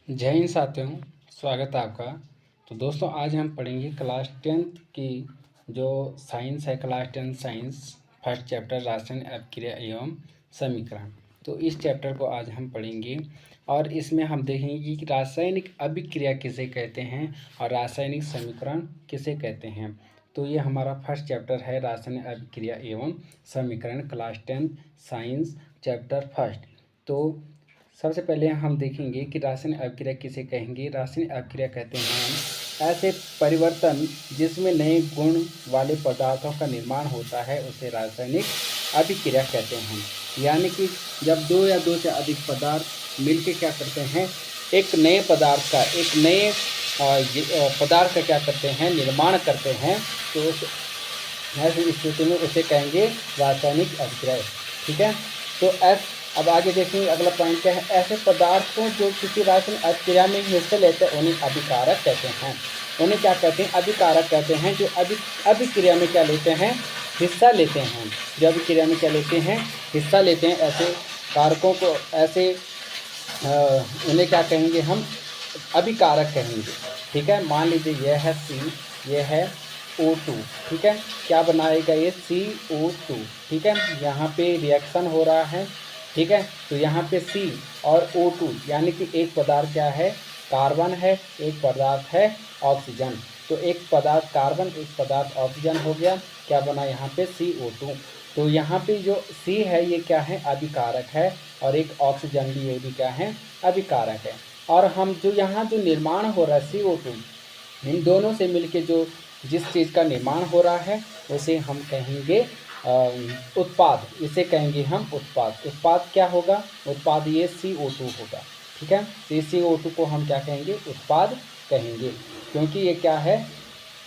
जय हिंद साथियों, स्वागत है आपका। तो दोस्तों आज हम पढ़ेंगे क्लास 10th की जो साइंस है, क्लास 10 साइंस फर्स्ट चैप्टर रासायनिक अभिक्रिया एवं समीकरण। तो इस चैप्टर को आज हम पढ़ेंगे और इसमें हम देखेंगे कि रासायनिक अभिक्रिया किसे कहते हैं और रासायनिक समीकरण किसे कहते हैं। तो ये हमारा फर्स्ट चैप्टर है, रासायनिक अभिक्रिया एवं समीकरण, क्लास 10 साइंस चैप्टर फर्स्ट। तो सबसे पहले हम देखेंगे कि रासायनिक अभिक्रिया किसे कहेंगे। रासायनिक अभिक्रिया कहते हैं ऐसे परिवर्तन जिसमें नए गुण वाले पदार्थों का निर्माण होता है, उसे रासायनिक अभिक्रिया कहते हैं। यानी कि जब दो या दो से अधिक पदार्थ मिलकर क्या करते हैं, एक नए पदार्थ का, एक नए पदार्थ का क्या करते हैं, निर्माण करते हैं, तो उस ऐसी स्थिति में उसे कहेंगे रासायनिक अभिक्रिया। ठीक है। तो अब आगे देखेंगे अगला पॉइंट क्या है। ऐसे पदार्थों जो किसी रासायनिक अभिक्रिया में हिस्सा लेते हैं उन्हें अभिकारक कहते हैं। उन्हें क्या कहते हैं? अभिकारक कहते हैं। जो अभिक्रिया में क्या लेते हैं? हिस्सा लेते हैं। जो अभिक्रिया में क्या लेते हैं? हिस्सा लेते हैं। ऐसे कारकों को, ऐसे उन्हें क्या कहेंगे हम? अभिकारक कहेंगे। ठीक है। मान लीजिए यह है C, यह है O2। ठीक है। क्या बनाएगा ये? CO2। ठीक है। यहाँ पे रिएक्शन हो रहा है। ठीक है। तो यहाँ पे C और O2 यानी कि एक पदार्थ क्या है? कार्बन है, एक पदार्थ है ऑक्सीजन। तो एक पदार्थ कार्बन, एक पदार्थ ऑक्सीजन हो गया। क्या बना यहाँ पे? CO2। तो यहाँ पे जो C है ये क्या है? अभिकारक है। और एक ऑक्सीजन भी, ये भी क्या है? अभिकारक है। और हम जो यहाँ जो निर्माण हो रहा है CO2, इन दोनों से मिलके जो जिस चीज़ का निर्माण हो रहा है उसे हम कहेंगे उत्पाद। इसे कहेंगे हम उत्पाद। उत्पाद क्या होगा? उत्पाद ये CO2 होगा। ठीक है। तो इस CO2 को हम क्या कहेंगे? उत्पाद कहेंगे, क्योंकि ये क्या है?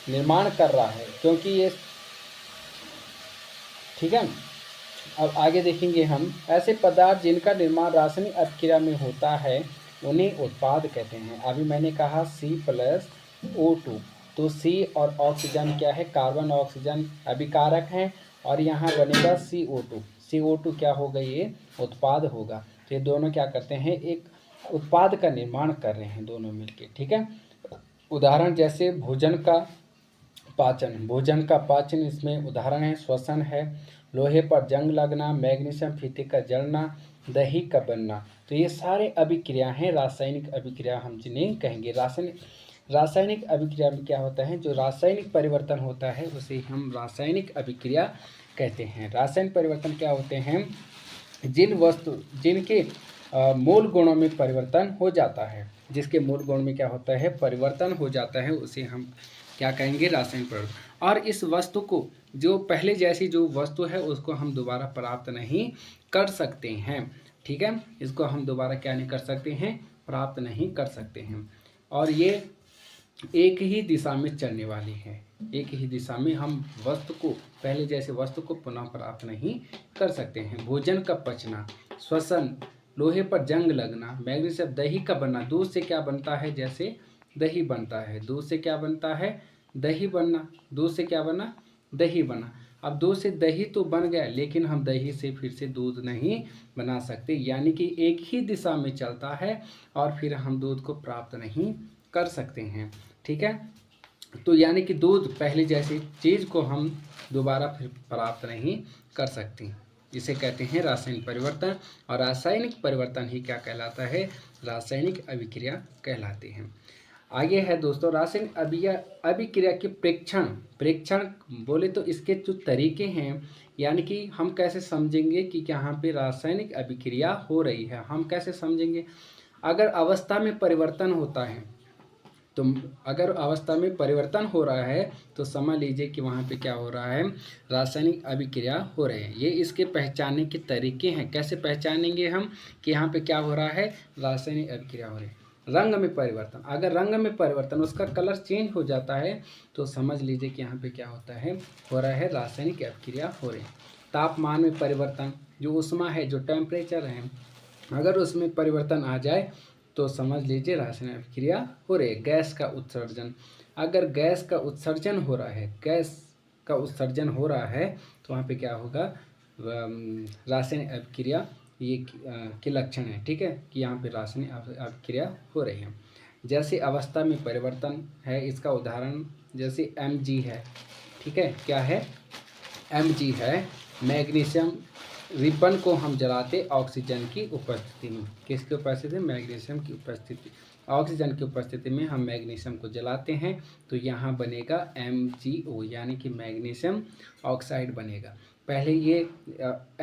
निर्माण कर रहा है, क्योंकि ये। ठीक है। अब आगे देखेंगे हम। ऐसे पदार्थ जिनका निर्माण रासायनिक अभिक्रिया में होता है उन्हें उत्पाद कहते हैं। अभी मैंने कहा C+O2, तो C और ऑक्सीजन क्या है? कार्बन ऑक्सीजन अभिकारक हैं। और यहाँ बनेगा CO2। CO2 क्या होगा? ये उत्पाद होगा। तो ये दोनों क्या करते हैं? एक उत्पाद का निर्माण कर रहे हैं दोनों मिलके। ठीक है। उदाहरण जैसे भोजन का पाचन। भोजन का पाचन इसमें उदाहरण है। श्वसन है, लोहे पर जंग लगना, मैग्नीशियम फीते का जलना, दही का बनना। तो ये सारे अभिक्रिया हैं, रासायनिक अभिक्रिया हम जिन्हें कहेंगे। रासायनिक अभिक्रिया में क्या होता है? जो रासायनिक परिवर्तन होता है उसे हम रासायनिक अभिक्रिया कहते हैं। रासायनिक परिवर्तन क्या होते हैं? जिनके मूल गुणों में परिवर्तन हो जाता है, जिसके मूल गुण में क्या होता है? परिवर्तन हो जाता है, उसे हम क्या कहेंगे? रासायनिक परिवर्तन। और इस वस्तु को, जो पहले जैसी जो वस्तु है उसको हम दोबारा प्राप्त नहीं कर सकते हैं। ठीक है। इसको हम दोबारा क्या नहीं कर सकते हैं? प्राप्त नहीं कर सकते हैं। और ये एक ही दिशा में चलने वाली है। एक ही दिशा में हम वस्तु को, पहले जैसे वस्तु को पुनः प्राप्त नहीं कर सकते हैं। भोजन का पचना, श्वसन, लोहे पर जंग लगना, मैग्नीशियम, दही का बनना। दूध से क्या बनता है? जैसे दही बनता है। दूध से क्या बनता है? दही बनना। दूध से क्या बना? दही बना। अब दूध से दही तो बन गया, लेकिन हम दही से फिर से दूध नहीं बना सकते। यानी कि एक ही दिशा में चलता है और फिर हम दूध को प्राप्त नहीं कर सकते हैं। ठीक है। तो यानी कि दूध, पहले जैसी चीज़ को हम दोबारा फिर प्राप्त नहीं कर सकते। इसे कहते हैं रासायनिक परिवर्तन। और रासायनिक परिवर्तन ही क्या कहलाता है? रासायनिक अभिक्रिया कहलाते हैं। आगे है दोस्तों रासायनिक अभिक्रिया के प्रेक्षण बोले तो इसके जो तरीके हैं, यानी कि हम कैसे समझेंगे कि यहाँ पे रासायनिक अभिक्रिया हो रही है, हम कैसे समझेंगे? अगर अवस्था में परिवर्तन होता है, तो अगर अवस्था में परिवर्तन हो रहा है तो समझ लीजिए कि वहाँ पे क्या हो रहा है? रासायनिक अभिक्रिया हो रहे हैं। ये इसके पहचानने के तरीके हैं। कैसे पहचानेंगे हम कि यहाँ पे क्या हो रहा है? रासायनिक अभिक्रिया हो रही है। रंग में परिवर्तन, अगर रंग में परिवर्तन, उसका कलर चेंज हो जाता है तो समझ लीजिए कि यहाँ पे क्या होता है? हो रहा है रासायनिक अभिक्रिया हो रही है। तापमान में परिवर्तन, जो ऊष्मा है, जो टेम्परेचर है, अगर उसमें परिवर्तन आ जाए तो समझ लीजिए रासायनिक अभिक्रिया हो रही है। गैस का उत्सर्जन, अगर गैस का उत्सर्जन हो रहा है, गैस का उत्सर्जन हो रहा है तो वहाँ पे क्या होगा? रासायनिक अभिक्रिया ये के लक्षण है, ठीक है, कि यहाँ पे रासायनिक अभिक्रिया हो रही है। जैसे अवस्था में परिवर्तन है, इसका उदाहरण जैसे Mg है, ठीक है, क्या है, Mg है, मैग्नीशियम रिबन को हम जलाते ऑक्सीजन की उपस्थिति में। किसकी उपस्थिति में? मैग्नीशियम की उपस्थिति, ऑक्सीजन की उपस्थिति में हम मैग्नीशियम को जलाते हैं तो यहाँ बनेगा MgO, यानी कि मैग्नीशियम ऑक्साइड बनेगा। पहले ये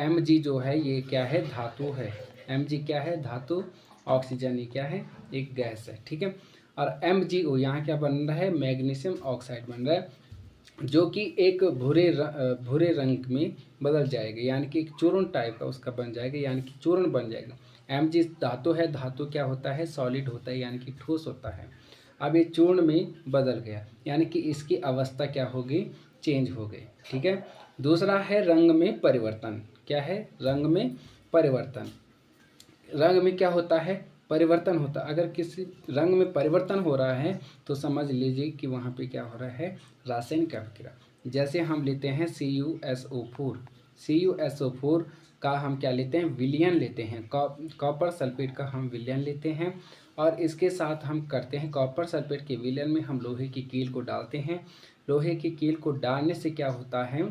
Mg जो है ये क्या है, धातु है। Mg क्या है, धातु, ऑक्सीजन ये क्या है, एक गैस है, ठीक है। और MgO यहाँ क्या बन रहा है, मैग्नीशियम ऑक्साइड बन रहा है, जो कि एक भूरे रंग में बदल जाएगा, यानी कि एक चूर्ण टाइप का उसका बन जाएगा, यानी कि चूर्ण बन जाएगा। Mg धातु है, धातु क्या होता है, सॉलिड होता है, यानी कि ठोस होता है। अब ये चूर्ण में बदल गया, यानी कि इसकी अवस्था क्या हो गई, चेंज हो गई, ठीक है। दूसरा है रंग में परिवर्तन। क्या है, रंग में परिवर्तन। रंग में क्या होता है, परिवर्तन होता है। अगर किसी रंग में परिवर्तन हो रहा है तो समझ लीजिए कि वहाँ पे क्या हो रहा है, रासायनिक अभिक्रिया। जैसे हम लेते हैं CuSO4, CuSO4 का हम क्या लेते हैं, विलयन लेते हैं, कॉपर सल्फेट का हम विलयन लेते हैं, और इसके साथ हम करते हैं कॉपर सल्फेट के विलयन में हम लोहे की कील को डालते हैं। लोहे की कील को डालने से क्या होता है,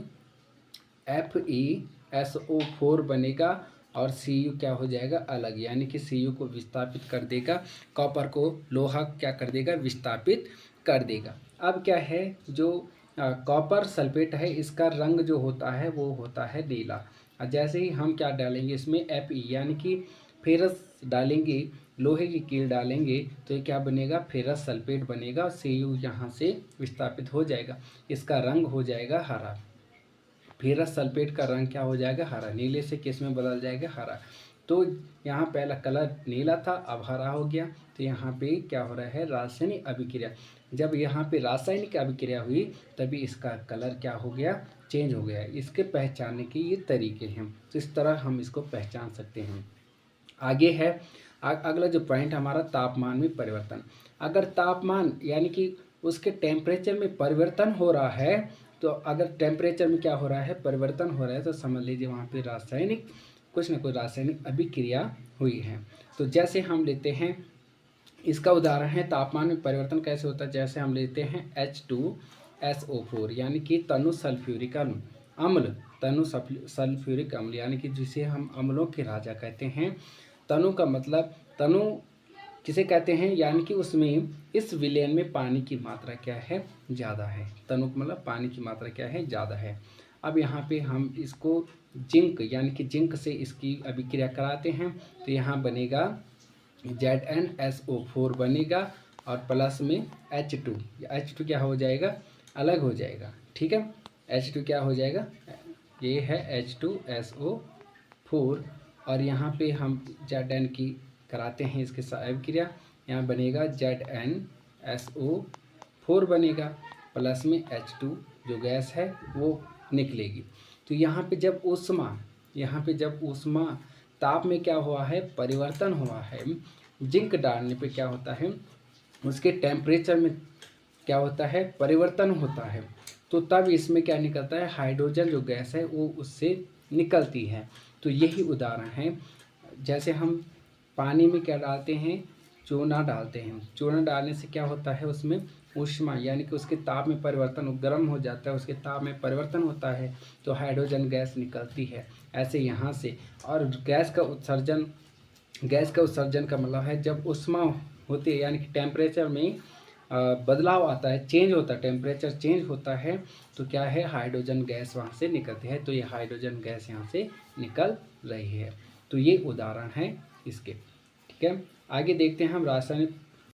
FeSO4 बनेगा और Cu क्या हो जाएगा, अलग, यानी कि Cu को विस्थापित कर देगा, कॉपर को लोहा क्या कर देगा, विस्थापित कर देगा। अब क्या है, जो कॉपर सल्फेट है इसका रंग जो होता है वो होता है नीला। और जैसे ही हम क्या डालेंगे इसमें Fe, यानी कि फेरस डालेंगे, लोहे की कील डालेंगे तो ये क्या बनेगा, फेरस सल्फेट बनेगा, Cu यहाँ से विस्थापित हो जाएगा, इसका रंग हो जाएगा हरा। फेरस सल्फेट का रंग क्या हो जाएगा, हरा, नीले से किस में बदल जाएगा, हरा। तो यहाँ पहला कलर नीला था, अब हरा हो गया, तो यहाँ पे क्या हो रहा है, रासायनिक अभिक्रिया। जब यहाँ पे रासायनिक अभिक्रिया हुई तभी इसका कलर क्या हो गया, चेंज हो गया। इसके पहचानने के ये तरीके हैं, तो इस तरह हम इसको पहचान सकते हैं। आगे है अगला जो पॉइंट हमारा, तापमान में परिवर्तन। अगर तापमान यानी कि उसके टेम्परेचर में परिवर्तन हो रहा है, तो अगर टेम्परेचर में क्या हो रहा है, परिवर्तन हो रहा है, तो समझ लीजिए वहाँ पे रासायनिक कुछ न कुछ रासायनिक अभिक्रिया हुई है। तो जैसे हम लेते हैं, इसका उदाहरण है तापमान में परिवर्तन कैसे होता है। जैसे हम लेते हैं H2SO4, यानी कि तनु सल्फ्यूरिक अम्ल, तनु सल्फ्यूरिक अम्ल, यानी कि जिसे हम अम्लों के राजा कहते हैं। तनु का मतलब, तनु किसे कहते हैं, यानी कि उसमें इस विलयन में पानी की मात्रा क्या है, ज़्यादा है। तनु का मतलब पानी की मात्रा क्या है, ज़्यादा है। अब यहाँ पे हम इसको जिंक, यानी कि जिंक से इसकी अभिक्रिया कराते हैं तो यहाँ बनेगा ZnSO4 बनेगा, और प्लस में H2, H2 क्या हो जाएगा, अलग हो जाएगा, ठीक है। H2 क्या हो जाएगा, ये है H2SO4, और यहाँ पे हम Zn की कराते हैं इसके साथ अभिक्रिया, यहाँ बनेगा ZnSO4 बनेगा, प्लस में H2 जो गैस है वो निकलेगी। तो यहाँ पे जब ऊष्मा ताप में क्या हुआ है, परिवर्तन हुआ है, जिंक डालने पे क्या होता है, उसके टेम्परेचर में क्या होता है, परिवर्तन होता है, तो तब इसमें क्या निकलता है, हाइड्रोजन जो गैस है वो उससे निकलती है। तो यही उदाहरण है। जैसे हम पानी में क्या डालते हैं, चूना डालते हैं, चूना डालने से क्या होता है, उसमें ऊष्मा यानी कि उसके ताप में परिवर्तन, गर्म हो जाता है, उसके ताप में परिवर्तन होता है तो हाइड्रोजन गैस निकलती है। ऐसे यहाँ से, और गैस का उत्सर्जन का मतलब है जब ऊष्मा होती है, यानी कि टेम्परेचर में बदलाव आता है, चेंज होता है, टेम्परेचर चेंज होता है तो क्या है, हाइड्रोजन गैस वहाँ से निकलती है। तो ये हाइड्रोजन गैस यहाँ से निकल रही है। तो ये उदाहरण है इसके, ठीक है। आगे देखते हैं हम रासायनिक